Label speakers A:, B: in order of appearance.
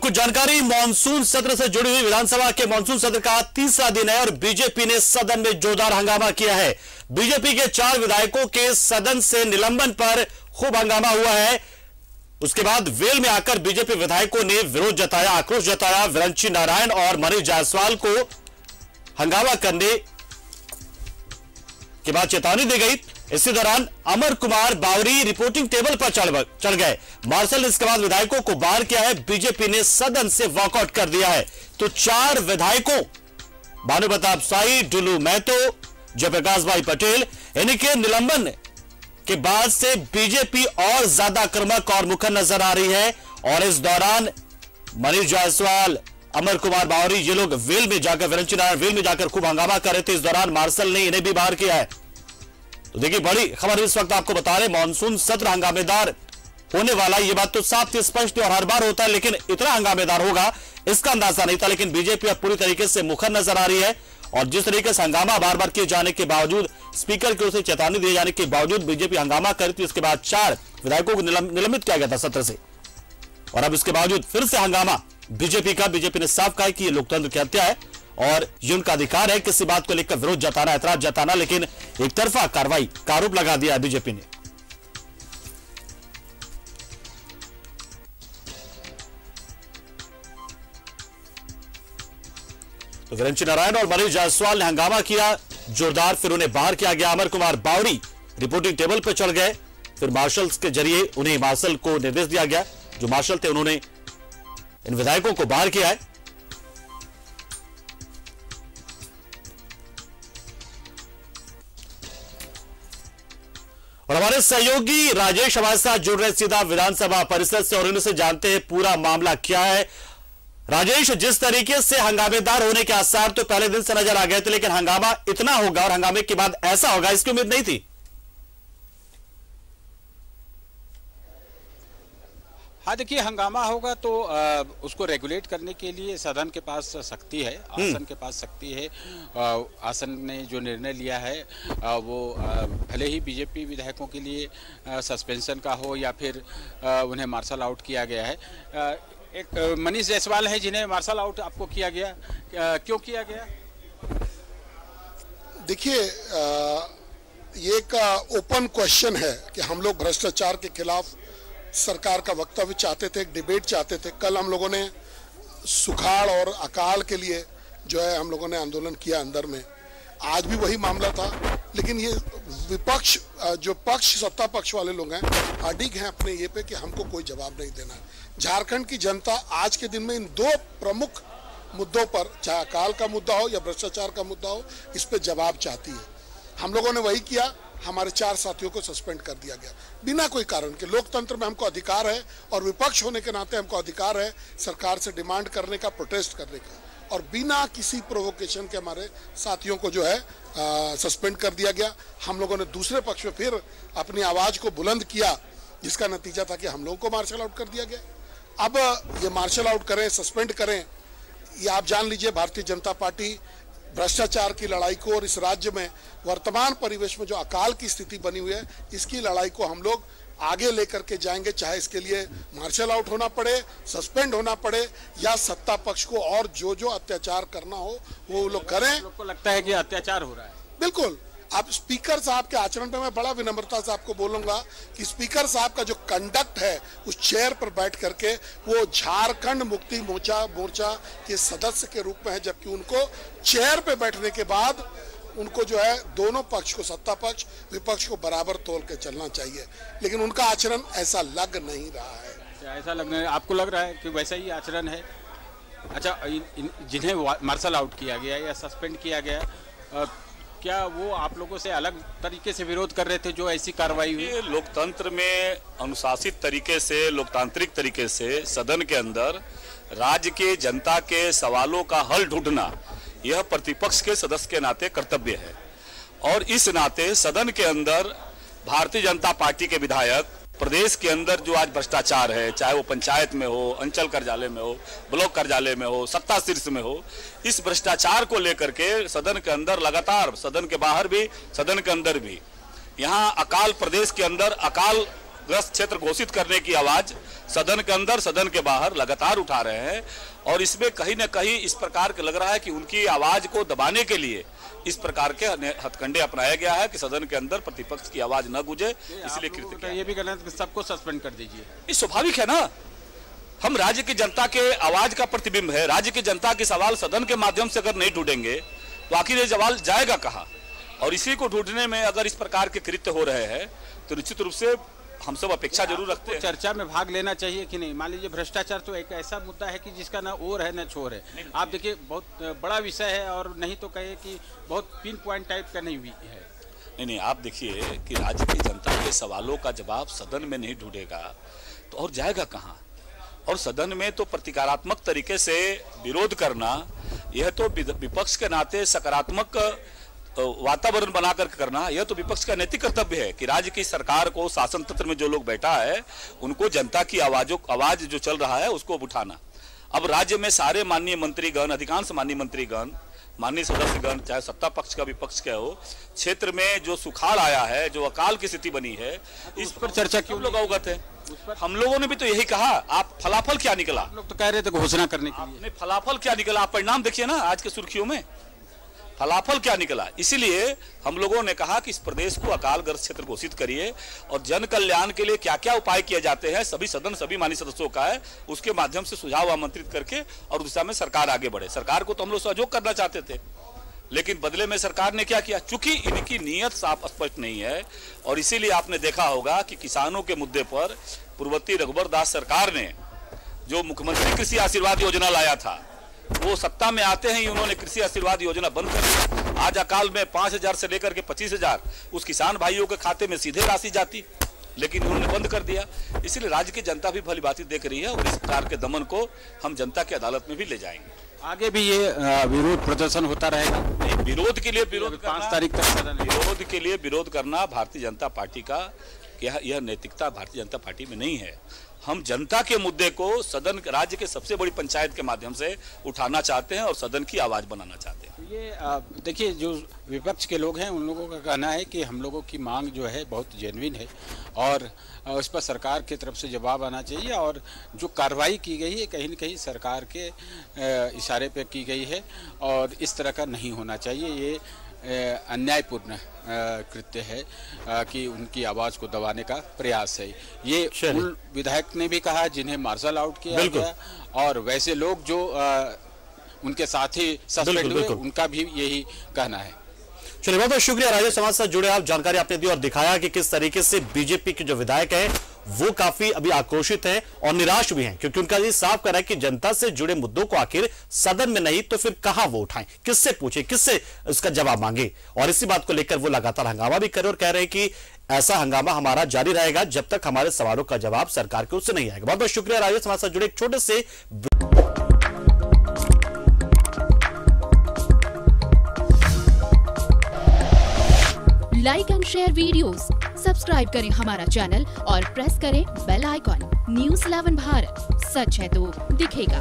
A: कुछ जानकारी मॉनसून सत्र से जुड़ी हुई। विधानसभा के मॉनसून सत्र का तीसरा दिन है और बीजेपी ने सदन में जोरदार हंगामा किया है। बीजेपी के 4 विधायकों के सदन से निलंबन पर खूब हंगामा हुआ है। उसके बाद वेल में आकर बीजेपी विधायकों ने विरोध जताया, आक्रोश जताया। विरंची नारायण और मनीष जायसवाल को हंगामा करने के बाद चेतावनी दी गई। इसी दौरान अमर कुमार बावरी रिपोर्टिंग टेबल पर चढ़ गए। मार्शल ने इसके बाद विधायकों को बाहर किया है। बीजेपी ने सदन से वॉकआउट कर दिया है। तो 4 विधायकों भानु प्रताप शाही, डुलू महतो, जयप्रकाश भाई पटेल, इनके निलंबन के बाद से बीजेपी और ज्यादा आक्रामक और मुखर नजर आ रही है। और इस दौरान मनीष जायसवाल, अमर कुमार बावरी, ये लोग वेल में जाकर, विरंची नारायण वेल में जाकर खूब हंगामा कर रहे थे। इस दौरान मार्शल ने इन्हें भी बाहर किया है। तो देखिए, बड़ी खबर इस वक्त आपको बता रहे, मॉनसून सत्र हंगामेदार होने वाला, ये बात तो साफ स्पष्ट और हर बार होता है, लेकिन इतना हंगामेदार होगा इसका अंदाजा नहीं था। लेकिन बीजेपी अब पूरी तरीके से मुखर नजर आ रही है और जिस तरीके से हंगामा बार बार किए जाने के बावजूद, स्पीकर की ओर से चेतावनी दिए जाने के बावजूद बीजेपी हंगामा करी थी। उसके बाद 4 विधायकों को निलंबित किया गया था सत्र से, और अब इसके बावजूद फिर से हंगामा बीजेपी का। बीजेपी ने साफ कहा कि यह लोकतंत्र की हत्या है और ये उनका अधिकार है किसी बात को लेकर विरोध जताना, ऐतराज जताना, लेकिन एक तरफा कार्रवाई का आरोप लगा दिया बीजेपी ने। तो विरंची नारायण और मनीष जायसवाल ने हंगामा किया जोरदार, फिर उन्हें बाहर किया गया। अमर कुमार बावरी रिपोर्टिंग टेबल पर चढ़ गए। फिर मार्शल के जरिए उन्हें, मार्शल को निर्देश दिया गया, जो मार्शल थे उन्होंने इन विधायकों को बाहर किया है। और हमारे सहयोगी राजेश हमारे साथ जुड़ रहे सीधा विधानसभा परिसर से, और इनसे जानते हैं पूरा मामला क्या है। राजेश, जिस तरीके से हंगामेदार होने के आसार तो पहले दिन से नजर आ गए थे, लेकिन हंगामा इतना होगा और हंगामे के बाद ऐसा होगा, इसकी उम्मीद नहीं थी।
B: हाँ, देखिए, हंगामा होगा तो उसको रेगुलेट करने के लिए सदन के पास शक्ति है, आसन के पास शक्ति है। आसन ने जो निर्णय लिया है वो भले ही बीजेपी विधायकों के लिए सस्पेंशन का हो या फिर उन्हें मार्शल आउट किया गया है। एक मनीष जायसवाल है जिन्हें मार्शल आउट आपको किया गया, क्यों किया गया?
C: देखिए, ये एक ओपन क्वेश्चन है कि हम लोग भ्रष्टाचार के खिलाफ सरकार का वक्तव्य चाहते थे, एक डिबेट चाहते थे। कल हम लोगों ने सुखाड़ और अकाल के लिए जो है हम लोगों ने आंदोलन किया अंदर में, आज भी वही मामला था। लेकिन ये विपक्ष, जो पक्ष, सत्ता पक्ष वाले लोग हैं, अडिग हैं अपने ये पे कि हमको कोई जवाब नहीं देना। झारखंड की जनता आज के दिन में इन 2 प्रमुख मुद्दों पर, चाहे अकाल का मुद्दा हो या भ्रष्टाचार का मुद्दा हो, इस पे जवाब चाहती है। हम लोगों ने वही किया। हमारे 4 साथियों को सस्पेंड कर दिया गया बिना कोई कारण के। लोकतंत्र में हमको अधिकार है और विपक्ष होने के नाते हमको अधिकार है सरकार से डिमांड करने का, प्रोटेस्ट करने का, और बिना किसी प्रोवोकेशन के हमारे साथियों को जो है सस्पेंड कर दिया गया। हम लोगों ने दूसरे पक्ष में फिर अपनी आवाज को बुलंद किया, जिसका नतीजा था कि हम लोगों को मार्शल आउट कर दिया गया। अब ये मार्शल आउट करें, सस्पेंड करें, ये आप जान लीजिए, भारतीय जनता पार्टी भ्रष्टाचार की लड़ाई को और इस राज्य में वर्तमान परिवेश में जो अकाल की स्थिति बनी हुई है, इसकी लड़ाई को हम लोग आगे लेकर के जाएंगे। चाहे इसके लिए मार्शल आउट होना पड़े, सस्पेंड होना पड़े, या सत्ता पक्ष को और जो अत्याचार करना हो वो लोग करें।
B: लोग को लगता है कि अत्याचार हो रहा है।
C: बिल्कुल। आप स्पीकर साहब के आचरण पे मैं बड़ा विनम्रता से आपको बोलूंगा कि स्पीकर साहब का जो कंडक्ट है उस चेयर पर बैठ करके, वो झारखंड मुक्ति मोर्चा के सदस्य के रूप में है, जबकि उनको चेयर पे बैठने के बाद उनको जो है दोनों पक्ष को, सत्ता पक्ष विपक्ष को बराबर तोल के चलना चाहिए। लेकिन उनका आचरण ऐसा लग नहीं रहा है।
B: ऐसा लगना है, आपको लग रहा है कि वैसा ही आचरण है? अच्छा, जिन्हें मार्शल आउट किया गया या सस्पेंड किया गया, क्या वो आप लोगों से अलग तरीके से विरोध कर रहे थे जो ऐसी कार्रवाई हुई?
A: लोकतंत्र में अनुशासित तरीके से, लोकतांत्रिक तरीके से सदन के अंदर राज्य के जनता के सवालों का हल ढूंढना, यह प्रतिपक्ष के सदस्य के नाते कर्तव्य है। और इस नाते सदन के अंदर भारतीय जनता पार्टी के विधायक, प्रदेश के अंदर जो आज भ्रष्टाचार है, चाहे वो पंचायत में हो, अंचल कार्यालय में हो, ब्लॉक कार्यालय में हो, सत्ता शीर्ष में हो, इस भ्रष्टाचार को लेकर के सदन के अंदर लगातार, सदन के बाहर भी, सदन के अंदर भी, यहाँ अकाल, प्रदेश के अंदर अकाल
D: ग्रस्त क्षेत्र घोषित करने की आवाज सदन के अंदर सदन के बाहर लगातार उठा रहे हैं और इसमें कहीं न कहीं इस प्रकार के लग रहा है कि उनकी आवाज को दबाने के लिए इस प्रकार के हथकंडे अपनाया गया है कि सदन के अंदर प्रतिपक्ष की आवाज न गूंजे, इसलिए कृत्य किया।
B: ये भी कहना है कि सबको सस्पेंड कर दीजिए।
D: ये स्वाभाविक है ना, हम राज्य की जनता के आवाज का प्रतिबिंब है। राज्य की जनता के सवाल सदन के माध्यम से अगर नहीं ढूंढेंगे तो आखिर ये सवाल जाएगा कहाँ? और इसी को ढूंढने में अगर इस प्रकार के कृत्य हो रहे हैं तो निश्चित रूप से हम सब अपेक्षा जरूर रखते हैं।
B: चर्चा में भाग लेना चाहिए कि नहीं? मान लीजिए भ्रष्टाचार तो एक ऐसा मुद्दा है कि जिसका ना ओर है ना छोर है। आप देखिए बहुत बड़ा विषय है और नहीं तो कहे कि बहुत पिन पॉइंट टाइप का नहीं हुई है।
D: नहीं, आप देखिए कि राज्य की जनता के सवालों का जवाब सदन में नहीं ढूंढेगा तो और जाएगा कहाँ? और सदन में तो प्रतिकारात्मक तरीके से विरोध करना, यह तो विपक्ष के नाते सकारात्मक वातावरण बनाकर करना, यह तो विपक्ष का नैतिक कर्तव्य है कि राज्य की सरकार को, शासन तंत्र में जो लोग बैठा है उनको जनता की आवाज जो चल रहा है उसको उठाना। अब राज्य में सारे माननीय मंत्रीगण, अधिकांश माननीय मंत्रीगण, माननीय सदस्यगण, चाहे सत्ता पक्ष का विपक्ष का हो, क्षेत्र में जो सुखाड़ आया है, जो अकाल की स्थिति बनी है, इस पर चर्चा क्यों लोग अवगत है? हम लोगों ने भी तो यही कहा। आप फलाफल क्या निकला?
B: आप लोग तो कह रहे थे घोषणा करने के लिए।
D: फलाफल क्या निकला? आप परिणाम देखिए ना आज के सुर्खियों में, फलाफल क्या निकला। इसीलिए हम लोगों ने कहा कि इस प्रदेश को अकालग्रस्त क्षेत्र घोषित करिए और जन कल्याण के लिए क्या क्या उपाय किए जाते हैं सभी सदन, सभी माननीय सदस्यों का है, उसके माध्यम से सुझाव आमंत्रित करके और उस दिशा में सरकार आगे बढ़े। सरकार को तो हम लोग सहयोग करना चाहते थे, लेकिन बदले में सरकार ने क्या किया? चूंकि इनकी नीयत साफ स्पष्ट नहीं है और इसीलिए आपने देखा होगा कि किसानों के मुद्दे पर पूर्ववर्ती रघुवर दास सरकार ने जो मुख्यमंत्री कृषि आशीर्वाद योजना लाया था, वो सत्ता में आते ही उन्होंने कृषि आशीर्वाद योजना बंद कर दी। आज अकाल में 5,000 से लेकर के 25,000 उस किसान भाइयों के खाते में सीधे राशि जाती, लेकिन उन्होंने बंद कर दिया। इसलिए राज्य की जनता भी भली भांति देख रही है और इस प्रकार के दमन को हम जनता की अदालत में भी ले जाएंगे।
B: आगे भी ये विरोध प्रदर्शन होता रहेगा।
D: विरोध के लिए विरोध
B: 5 तारीख तक
D: विरोध के लिए विरोध करना भारतीय जनता पार्टी का, यह नैतिकता भारतीय जनता पार्टी में नहीं है। हम जनता के मुद्दे को सदन, राज्य के सबसे बड़ी पंचायत के माध्यम से उठाना चाहते हैं और सदन की आवाज बनाना चाहते हैं।
B: ये देखिए, जो विपक्ष के लोग हैं उन लोगों का कहना है कि हम लोगों की मांग जो है बहुत जेन्युइन है और उस पर सरकार की तरफ से जवाब आना चाहिए और जो कार्रवाई की गई है कहीं न कहीं सरकार के इशारे पे की गई है और इस तरह का नहीं होना चाहिए। ये अन्यायपूर्ण कृत्य है कि उनकी आवाज को दबाने का प्रयास है। ये उन विधायक ने भी कहा जिन्हें मार्शल आउट किया गया और वैसे लोग जो उनके साथी सस्पेंड हुए उनका भी यही कहना है।
A: चलिए, बहुत बहुत शुक्रिया। राज्य समाज से जुड़े आप जानकारी आपने दी और दिखाया कि किस तरीके से बीजेपी के जो विधायक हैं वो काफी अभी आक्रोशित हैं और निराश भी हैं, क्योंकि उनका ये साफ करा है कि जनता से जुड़े मुद्दों को आखिर सदन में नहीं तो फिर कहां वो उठाएं, किससे पूछे, किससे उसका जवाब मांगे। और इसी बात को लेकर वो लगातार हंगामा भी करे और कह रहे हैं कि ऐसा हंगामा हमारा जारी रहेगा जब तक हमारे सवालों का जवाब सरकार के उससे नहीं आएगा। बहुत बहुत शुक्रिया। राज्य समाज से जुड़े एक छोटे से
E: like and share videos, subscribe करें हमारा चैनल और प्रेस करें बेल आइकॉन। न्यूज़ 11 भारत, सच है तो दिखेगा।